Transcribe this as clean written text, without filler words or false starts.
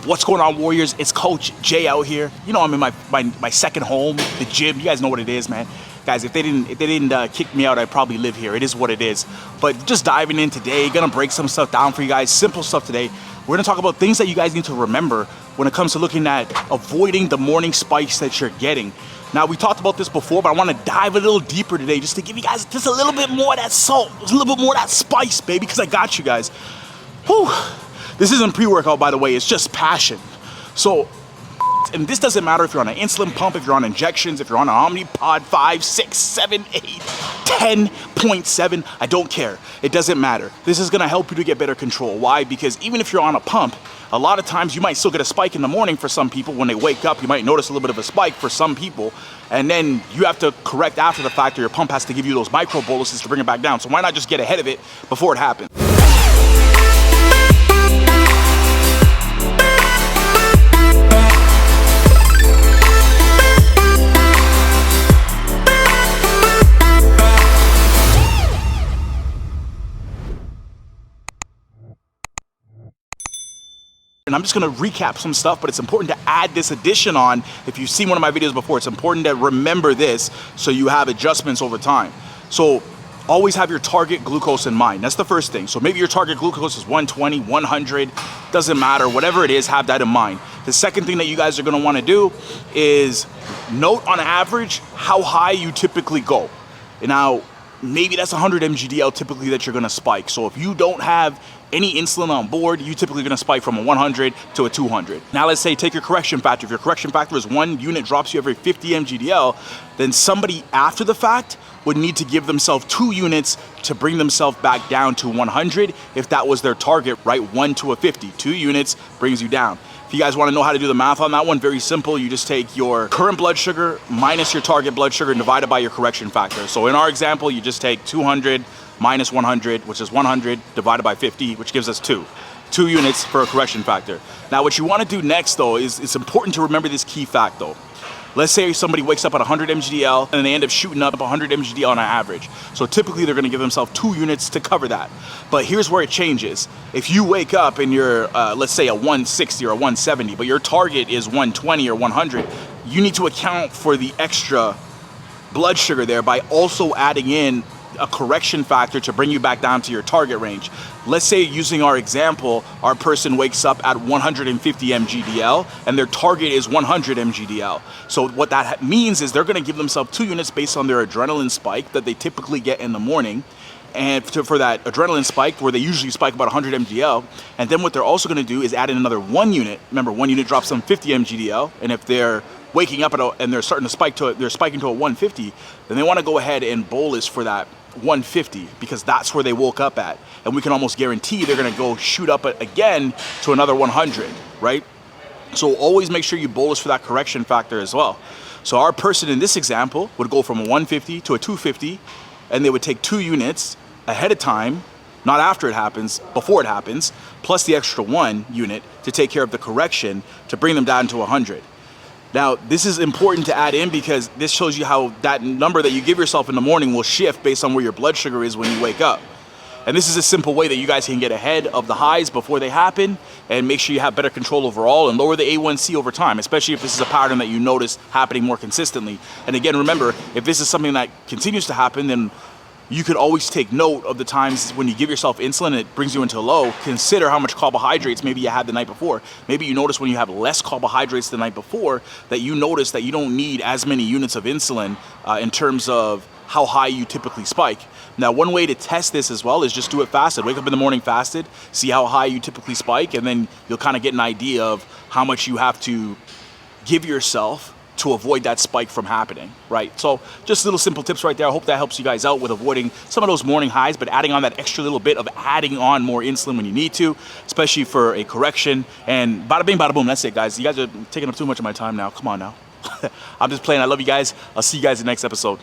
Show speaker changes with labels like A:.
A: What's going on, Warriors? It's Coach Jay out here. You know, I'm in my second home, the gym. You guys know what it is, man. Guys, if they didn't kick me out, I'd probably live here. It is what it is. But just diving in today, gonna break some stuff down for you guys. Simple stuff today. We're gonna talk about things that you guys need to remember when it comes to looking at avoiding the morning spikes that you're getting. Now, we talked about this before, but I want to dive a little deeper today just to give you guys just a little bit more of that salt, a little bit more of that spice, baby, because I got you guys. Whew. This isn't pre-workout, by the way, it's just passion. So, and this doesn't matter if you're on an insulin pump, if you're on injections, if you're on an Omnipod 5, 6, 7, 8, 10.7, I don't care. It doesn't matter. This is gonna help you to get better control. Why? Because even if you're on a pump, a lot of times you might still get a spike in the morning for some people. When they wake up, you might notice a little bit of a spike for some people, and then you have to correct after the fact, or your pump has to give you those micro boluses to bring it back down. So why not just get ahead of it before it happens? And I'm just gonna recap some stuff, but it's important to add this addition on. If you've seen one of my videos before, it's important to remember this so you have adjustments over time. So always have your target glucose in mind. That's the first thing. So maybe your target glucose is 120, 100, doesn't matter, whatever it is, have that in mind. The second thing that you guys are gonna wanna do is note on average how high you typically go. Now, maybe that's 100 mgdl typically that you're gonna spike. So if you don't have any insulin on board, you typically gonna spike from a 100 to a 200. Now let's say take your correction factor. If your correction factor is 1 unit drops you every 50 mgdl, then somebody after the fact would need to give themselves 2 units to bring themselves back down to 100 if that was their target, right? 1 to a 50, 2 units brings you down. If you guys wanna know how to do the math on that one, very simple. You just take your current blood sugar minus your target blood sugar and divide it by your correction factor. So in our example, you just take 200 minus 100, which is 100 divided by 50, which gives us 2 units for a correction factor. Now what you wanna do next though is it's important to remember this key fact though. Let's say somebody wakes up at 100 mgdl and they end up shooting up 100 mgdl on an average. So typically they're gonna give themselves 2 units to cover that. But here's where it changes. If you wake up and you're, let's say a 160 or a 170, but your target is 120 or 100, you need to account for the extra blood sugar there by also adding in a correction factor to bring you back down to your target range. Let's say, using our example, our person wakes up at 150 mgdl and their target is 100 mgdl. So what that means is they're gonna give themselves 2 units based on their adrenaline spike that they typically get in the morning. And for that adrenaline spike, where they usually spike about 100 mgdl, and then what they're also gonna do is add in another 1 unit. Remember, 1 unit drops them 50 mgdl, and if they're waking up and they're starting to spike to they're spiking to a 150, then they wanna go ahead and bolus for that 150 because that's where they woke up at, and we can almost guarantee they're gonna go shoot up again to another 100, right? So always make sure you bolus for that correction factor as well. So our person in this example would go from a 150 to a 250, and they would take 2 units ahead of time, not after it happens, before it happens, plus the extra 1 unit to take care of the correction to bring them down to 100. Now, this is important to add in because this shows you how that number that you give yourself in the morning will shift based on where your blood sugar is when you wake up. And this is a simple way that you guys can get ahead of the highs before they happen and make sure you have better control overall and lower the A1C over time, especially if this is a pattern that you notice happening more consistently. And again, remember, if this is something that continues to happen, then you could always take note of the times when you give yourself insulin and it brings you into a low. Consider how much carbohydrates maybe you had the night before. Maybe you notice when you have less carbohydrates the night before that you notice that you don't need as many units of insulin in terms of how high you typically spike. Now, one way to test this as well is just do it fasted. Wake up in the morning fasted, see how high you typically spike, and then you'll kind of get an idea of how much you have to give yourself to avoid that spike from happening, right? So just little simple tips right there. I hope that helps you guys out with avoiding some of those morning highs, but adding on that extra little bit of adding on more insulin when you need to, especially for a correction. And bada bing, bada boom, that's it, guys. You guys are taking up too much of my time now. Come on now. I'm just playing. I love you guys. I'll see you guys in the next episode.